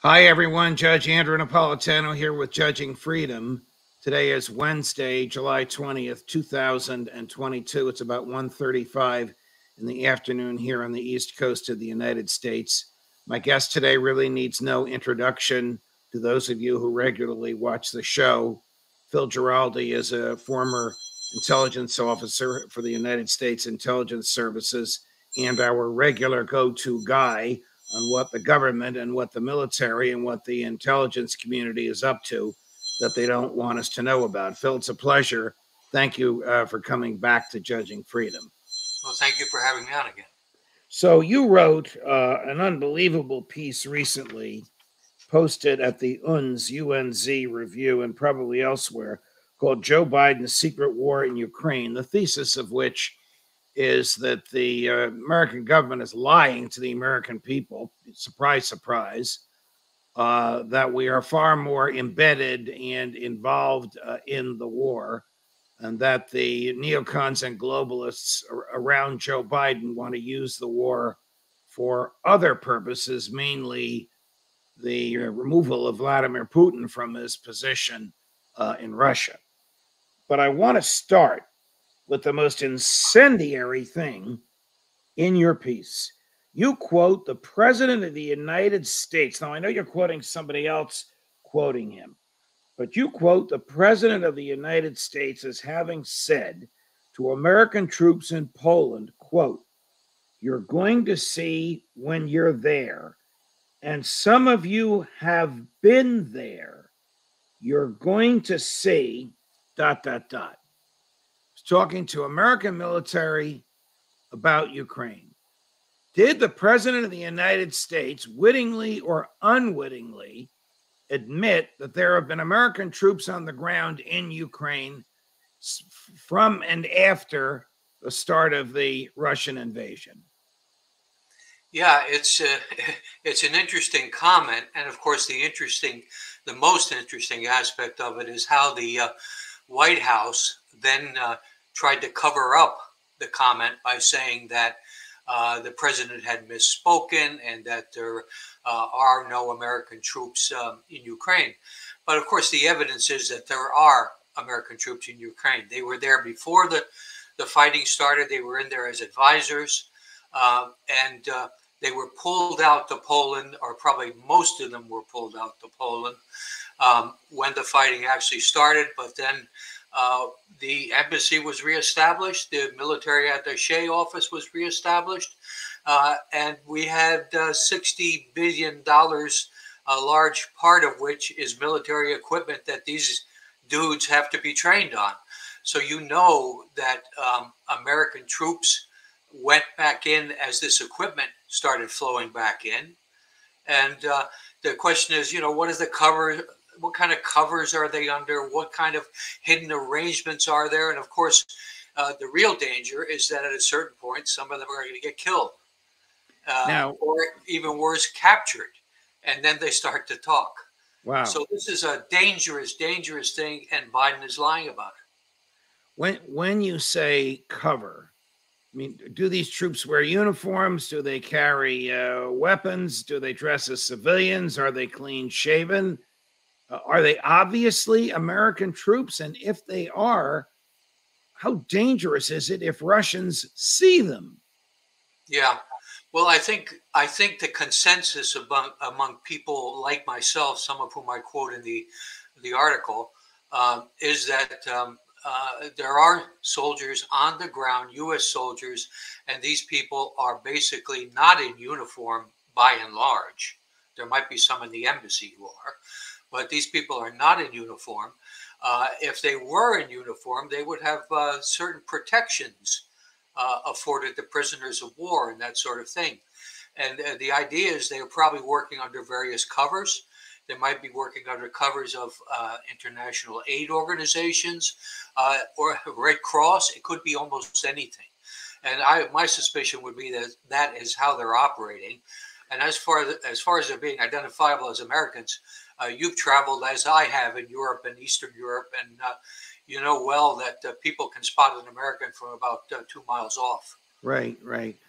Hi, everyone. Judge Andrew Napolitano here with Judging Freedom. Today is Wednesday, July 20th, 2022. It's about 1:35 in the afternoon here on the East Coast of the United States. My guest today really needs no introduction to those of you who regularly watch the show. Phil Giraldi is a former intelligence officer for the United States Intelligence Services and our regular go-to guy on what the government and what the military and what the intelligence community is up to that they don't want us to know about. Phil, it's a pleasure. Thank you for coming back to Judging Freedom. Well, thank you for having me on again. So you wrote an unbelievable piece recently, posted at the UNZ review and probably elsewhere, called Joe Biden's Secret War in Ukraine, the thesis of which is that the American government is lying to the American people. Surprise, surprise. That we are far more embedded and involved in the war, and that the neocons and globalists around Joe Biden want to use the war for other purposes, mainly the removal of Vladimir Putin from his position in Russia. But I want to start with the most incendiary thing in your piece. You quote the President of the United States. Now, I know you're quoting somebody else quoting him, but you quote the President of the United States as having said to American troops in Poland, quote, "You're going to see when you're there, and some of you have been there. You're going to see, dot, dot, dot." He's talking to American military about Ukraine. Did the President of the United States, wittingly or unwittingly, admit that there have been American troops on the ground in Ukraine from and after the start of the Russian invasion? Yeah, it's it's an interesting comment, and of course, the most interesting aspect of it is how the White House then tried to cover up the comment by saying that the president had misspoken and that there are no American troops in Ukraine. But of course, the evidence is that there are American troops in Ukraine. They were there before the fighting started. They were in there as advisors, and they were pulled out to Poland, or probably most of them were pulled out to Poland when the fighting actually started. But then the embassy was reestablished, the military attaché office was reestablished, and we had $60 billion, a large part of which is military equipment that these dudes have to be trained on. So you know that American troops went back in as this equipment started flowing back in. And the question is, what is the cover? What kind of covers are they under? What kind of hidden arrangements are there? And of course, the real danger is that at a certain point, some of them are going to get killed, or even worse, captured, and then they start to talk. Wow! So this is a dangerous, dangerous thing, and Biden is lying about it. When you say cover, I mean, do these troops wear uniforms? Do they carry weapons? Do they dress as civilians? Are they clean shaven? Are they obviously American troops? And if they are, how dangerous is it if Russians see them? Yeah. Well, I think the consensus among people like myself, some of whom I quote in the article, is that there are soldiers on the ground, U.S. soldiers, and these people are basically not in uniform by and large. There might be some in the embassy who are, but these people are not in uniform. If they were in uniform, they would have certain protections afforded to prisoners of war and that sort of thing. And the idea is they are probably working under various covers. They might be working under covers of international aid organizations or Red Cross. It could be almost anything. And my suspicion would be that that is how they're operating. And as far as they're being identifiable as Americans, you've traveled as I have in Europe and Eastern Europe, and you know well that people can spot an American from about 2 miles off. Right.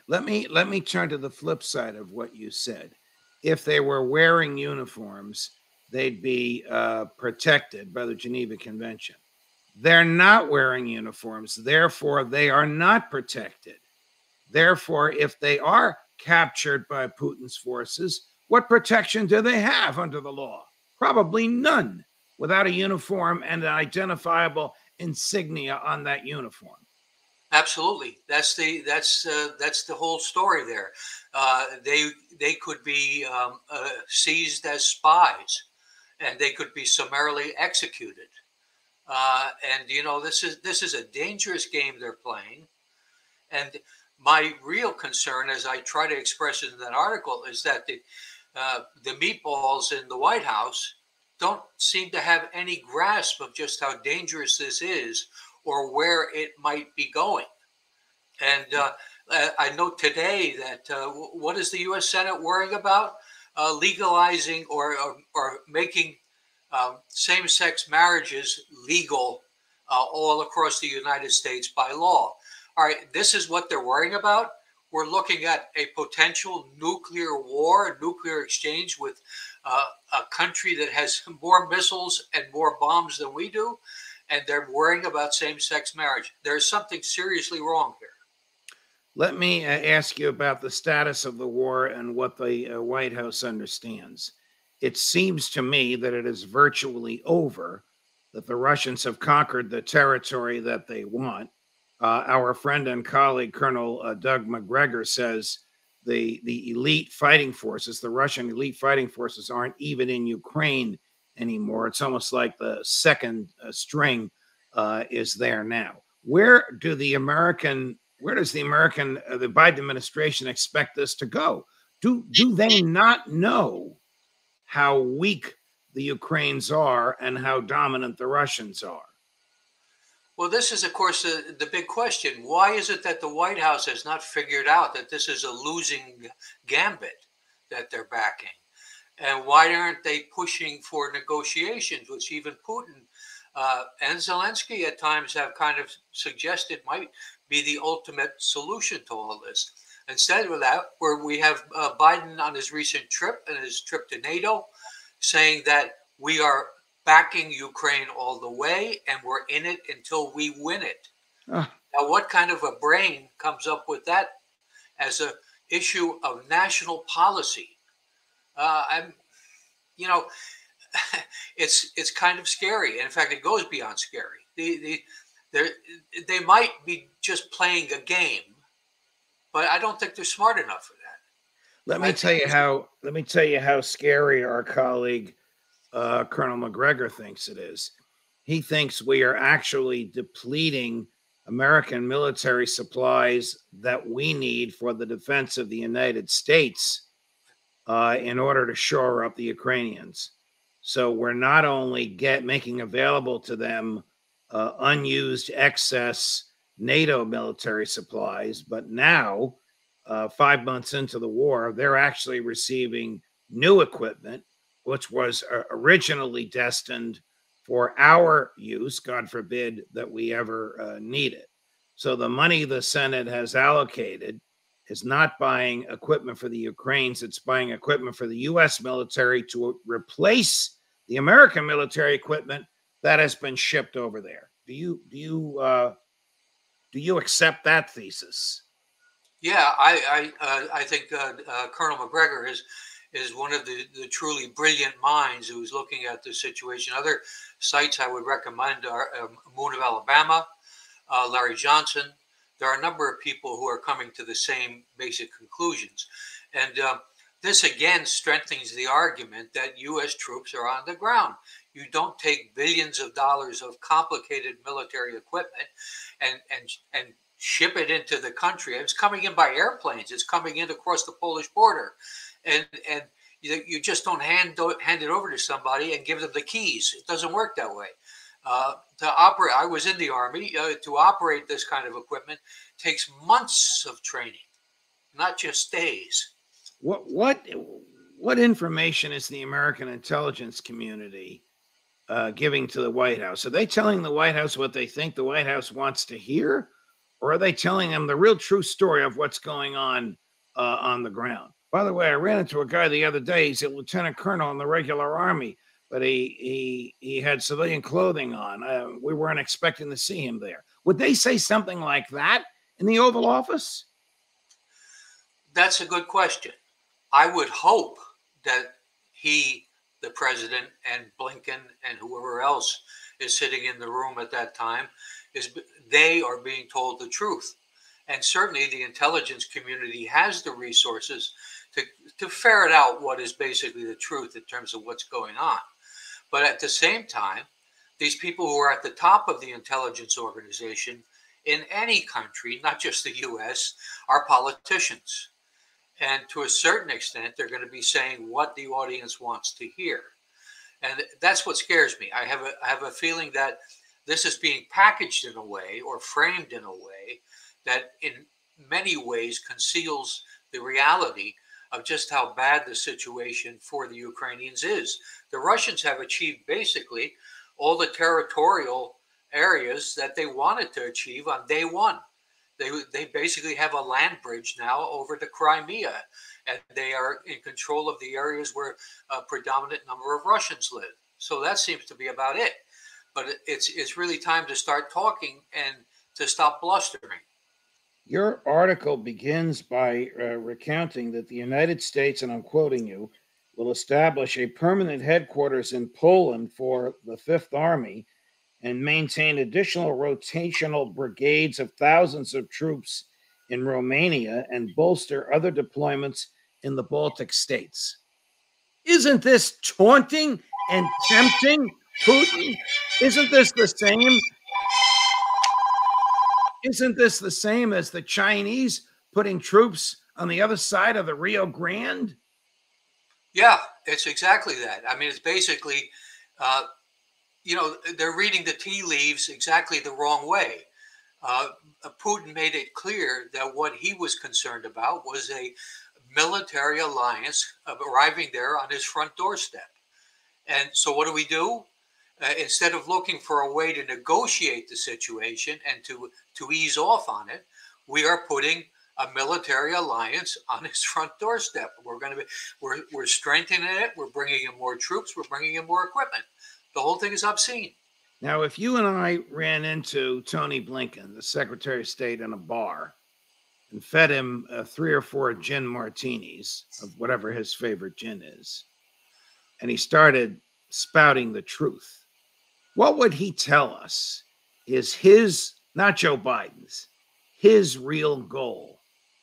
Let me turn to the flip side of what you said. if they were wearing uniforms, they'd be protected by the Geneva Convention. They're not wearing uniforms, therefore, they are not protected. Therefore, if they are captured by Putin's forces, what protection do they have under the law? Probably none, without a uniform and an identifiable insignia on that uniform. Absolutely, that's the whole story there. They could be seized as spies, and they could be summarily executed. And this is a dangerous game they're playing. And my real concern, as I try to express it in that article, is that the meatballs in the White House don't seem to have any grasp of just how dangerous this is or where it might be going. And I note today that what is the U.S. Senate worrying about? Legalizing or making same-sex marriages legal all across the United States by law. All right, this is what they're worrying about. We're looking at a potential nuclear war, a nuclear exchange with a country that has more missiles and more bombs than we do, and they're worrying about same-sex marriage. There's something seriously wrong here. Let me ask you about the status of the war and what the White House understands. It seems to me that it is virtually over, that the Russians have conquered the territory that they want. Our friend and colleague, Colonel Doug Macgregor, says the elite fighting forces, the Russian elite fighting forces, aren't even in Ukraine anymore. It's almost like the second string is there now. Where does the Biden administration expect this to go? Do they not know how weak the Ukrainians are and how dominant the Russians are? Well, this is, of course, the big question. Why is it that the White House has not figured out that this is a losing gambit that they're backing? And why aren't they pushing for negotiations, which even Putin and Zelensky at times have kind of suggested might be the ultimate solution to all this? Instead of that, where we have Biden on his recent trip and his trip to NATO saying that we are backing Ukraine all the way and we're in it until we win it. Now, what kind of a brain comes up with that as an issue of national policy? It's kind of scary. And in fact, it goes beyond scary. They might be just playing a game, but I don't think they're smart enough for that. Let me tell you how scary our colleague Colonel Macgregor thinks it is. He thinks we are actually depleting American military supplies that we need for the defense of the United States in order to shore up the Ukrainians. So we're not only making available to them unused excess NATO military supplies, but now, 5 months into the war, they're actually receiving new equipment, which was originally destined for our use. God forbid that we ever need it. So the money the Senate has allocated is not buying equipment for the Ukrainians. It's buying equipment for the U.S. military to replace the American military equipment that has been shipped over there. Do you accept that thesis? Yeah, I think Colonel Macgregor is one of the truly brilliant minds who's looking at this situation. Other sites I would recommend are Moon of Alabama, Larry Johnson. There are a number of people who are coming to the same basic conclusions. And this again strengthens the argument that U.S. troops are on the ground. You don't take billions of dollars of complicated military equipment and ship it into the country. It's coming in by airplanes. It's coming in across the Polish border. And you just don't hand it over to somebody and give them the keys. It doesn't work that way. To operate, I was in the Army. To operate this kind of equipment takes months of training, not just days. What information is the American intelligence community giving to the White House? Are they telling the White House what they think the White House wants to hear, or are they telling them the real true story of what's going on the ground? By the way, I ran into a guy the other day. He's a lieutenant colonel in the regular army, but he had civilian clothing on. We weren't expecting to see him there. Would they say something like that in the Oval Office? That's a good question. I would hope that he, the president, and Blinken and whoever else is sitting in the room at that time, they are being told the truth. And certainly the intelligence community has the resources to ferret out what is basically the truth in terms of what's going on. But at the same time, these people who are at the top of the intelligence organization in any country, not just the US, are politicians. And to a certain extent, they're going to be saying what the audience wants to hear. And that's what scares me. I have a feeling that this is being packaged in a way or framed in a way that in many ways conceals the reality of just how bad the situation for the Ukrainians is. The Russians have achieved basically all the territorial areas that they wanted to achieve on day one. They basically have a land bridge now over the Crimea, and they are in control of the areas where a predominant number of Russians live. So that seems to be about it. But it's really time to start talking and to stop blustering. Your article begins by recounting that the United States, and I'm quoting you, will establish a permanent headquarters in Poland for the Fifth Army and maintain additional rotational brigades of thousands of troops in Romania and bolster other deployments in the Baltic states. Isn't this taunting and tempting Putin? Isn't this the same? Isn't this the same as the Chinese putting troops on the other side of the Rio Grande? Yeah, it's exactly that. I mean, it's basically, they're reading the tea leaves exactly the wrong way. Putin made it clear that what he was concerned about was a military alliance arriving there on his front doorstep. And so what do? Instead of looking for a way to negotiate the situation and to ease off on it, we are putting a military alliance on his front doorstep. We're strengthening it. We're bringing in more troops. We're bringing in more equipment. The whole thing is obscene. Now, if you and I ran into Tony Blinken, the Secretary of State, in a bar and fed him 3 or 4 gin martinis of whatever his favorite gin is, and he started spouting the truth, what would he tell us is his, not Joe Biden's, his real goal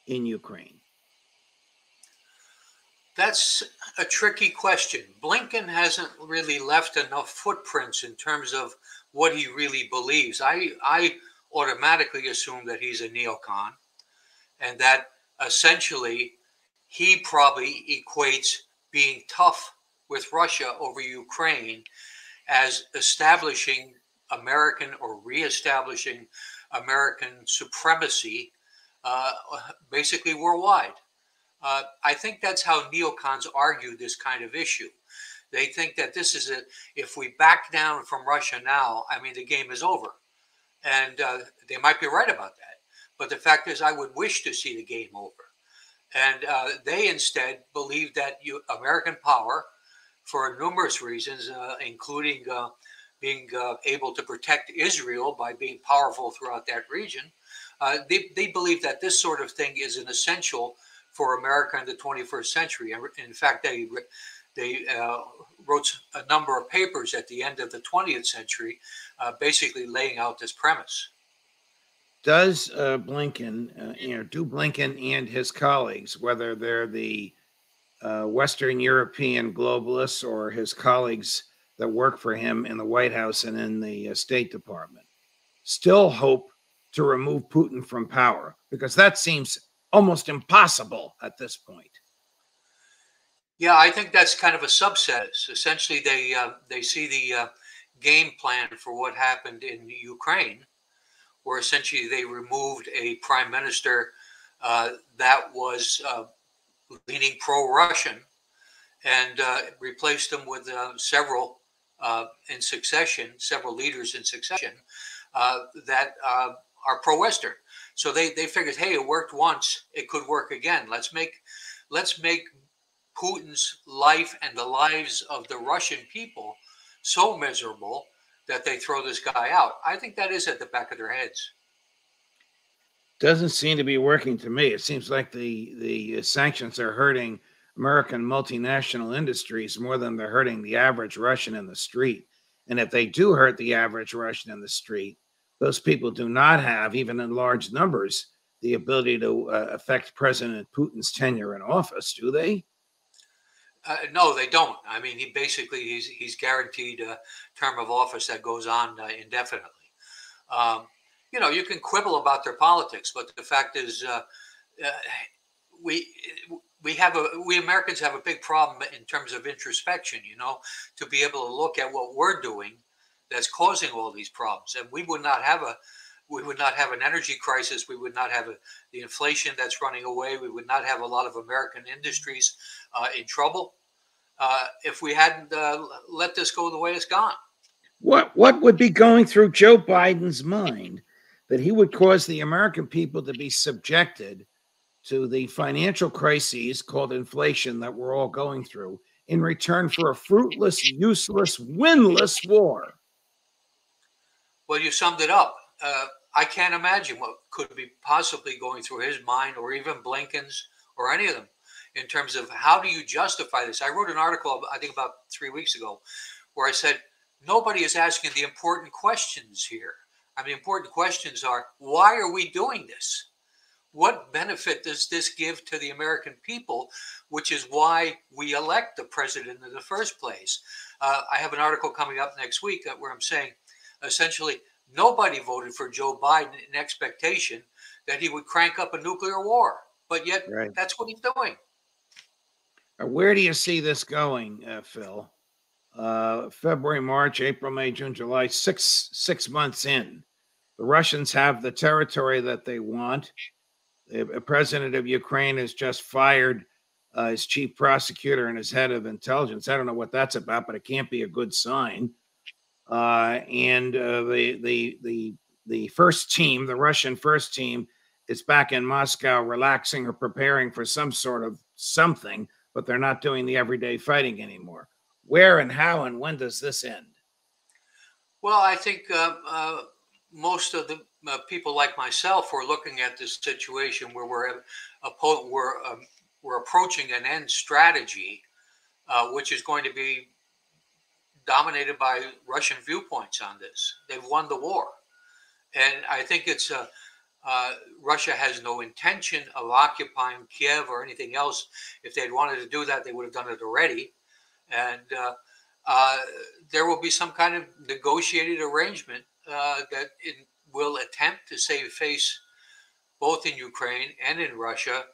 in Ukraine? That's a tricky question. Blinken hasn't really left enough footprints in terms of what he really believes. I automatically assume that he's a neocon and that essentially he probably equates being tough with Russia over Ukraine as establishing American or reestablishing American supremacy basically worldwide. I think that's how neocons argue this kind of issue. They think that this is if we back down from Russia now, I mean, the game is over. And they might be right about that. But the fact is, I would wish to see the game over. And they instead believe that American power, for numerous reasons, including being able to protect Israel by being powerful throughout that region, they believe that this sort of thing is an essential for America in the 21st century. In fact, they wrote a number of papers at the end of the 20th century, basically laying out this premise. Does Blinken, do Blinken and his colleagues, whether they're the Western European globalists or his colleagues that work for him in the White House and in the State Department, still hope to remove Putin from power? Because that seems almost impossible at this point. Yeah, I think that's kind of a subset. Essentially, they see the game plan for what happened in Ukraine, where essentially they removed a prime minister that was leaning pro-Russian and replaced him with several leaders in succession that are pro-Western. So they figured, hey, it worked once, it could work again. Let's make let's make Putin's life and the lives of the Russian people so miserable that they throw this guy out. I think that is at the back of their heads. Doesn't seem to be working to me. It seems like the sanctions are hurting American multinational industries more than they're hurting the average Russian in the street. And if they do hurt the average Russian in the street, those people do not have, even in large numbers, the ability to affect President Putin's tenure in office, do they? No, they don't. I mean, he's guaranteed a term of office that goes on indefinitely. Um, you can quibble about their politics, but the fact is, uh, we we Americans have a big problem in terms of introspection. To be able to look at what we're doing that's causing all these problems, and we would not have an energy crisis. We would not have the inflation that's running away. We would not have a lot of American industries in trouble if we hadn't let this go the way it's gone. What would be going through Joe Biden's mind that he would cause the American people to be subjected to the financial crises called inflation that we're all going through in return for a fruitless, useless, winless war? Well, you summed it up. I can't imagine what could be possibly going through his mind, or even Blinken's, or any of them, in terms of how do you justify this. I wrote an article, I think about 3 weeks ago, where I said nobody is asking the important questions here. I mean, important questions are, why are we doing this? What benefit does this give to the American people, which is why we elect the president in the first place? I have an article coming up next week where I'm saying, essentially, nobody voted for Joe Biden in expectation that he would crank up a nuclear war, but yet Right. that's what he's doing. Where do you see this going, Phil? February, March, April, May, June, July, six months in. The Russians have the territory that they want. The president of Ukraine has just fired his chief prosecutor and his head of intelligence. I don't know what that's about, but it can't be a good sign. And the first team, the Russian first team, is back in Moscow, relaxing or preparing for some sort of something, but they're not doing the everyday fighting anymore. Where and how and when does this end? Well, I think most of the people like myself were looking at this situation where we're approaching an end strategy, which is going to be dominated by Russian viewpoints on this. They've won the war, and I think it's Russia has no intention of occupying Kiev or anything else. If they'd wanted to do that, they would have done it already, and there will be some kind of negotiated arrangement that it will attempt to save face both in Ukraine and in Russia,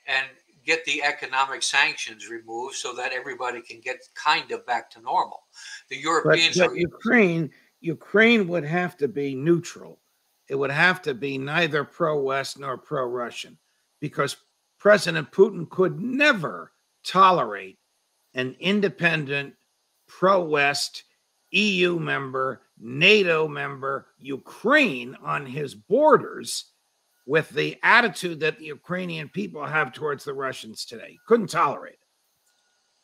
and get the economic sanctions removed so that everybody can get kind of back to normal. The Europeans but Ukraine would have to be neutral. It would have to be neither pro-West nor pro-Russian, because President Putin could never tolerate an independent, pro-West, EU member, NATO member, Ukraine on his borders with the attitude that the Ukrainian people have towards the Russians today. Couldn't tolerate it.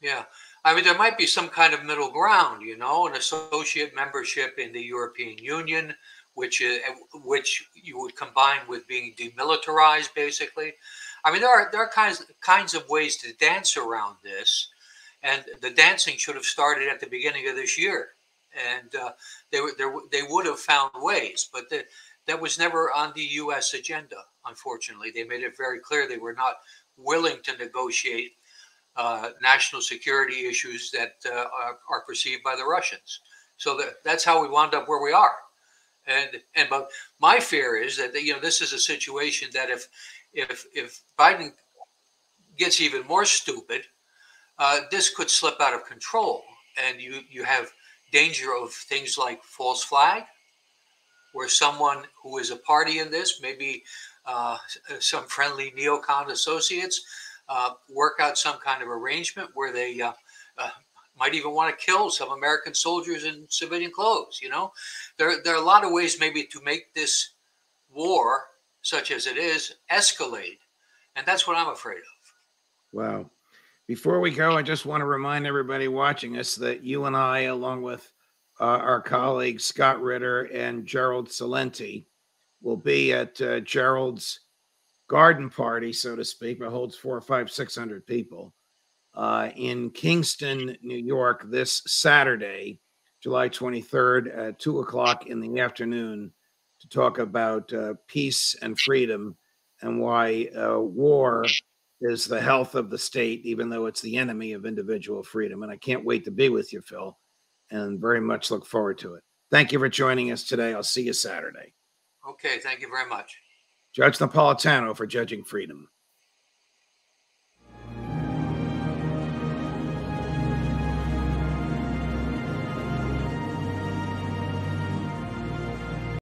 Yeah. I mean, there might be some kind of middle ground, an associate membership in the European Union, which you would combine with being demilitarized, basically. I mean, there are kinds of ways to dance around this, and the dancing should have started at the beginning of this year, and they would have found ways, but that was never on the U.S. agenda. Unfortunately, they made it very clear they were not willing to negotiate national security issues that are perceived by the Russians. So that's how we wound up where we are. But my fear is that this is a situation that if Biden gets even more stupid, this could slip out of control, and you have danger of things like false flag, where someone who is a party in this, maybe some friendly neocon associates, work out some kind of arrangement where they might even want to kill some American soldiers in civilian clothes. There are a lot of ways maybe to make this war, such as it is, escalate, and that's what I'm afraid of. Wow. Before we go, I just want to remind everybody watching us that you and I, along with our colleagues Scott Ritter and Gerald Salenti, will be at Gerald's garden party, so to speak, that holds 400, 500, 600 people in Kingston, New York, this Saturday, July 23rd at 2 o'clock in the afternoon to talk about peace and freedom and why war is the health of the state, even though it's the enemy of individual freedom. And I can't wait to be with you, Phil, and very much look forward to it. Thank you for joining us today. I'll see you Saturday. Okay, thank you very much. Judge Napolitano for Judging Freedom.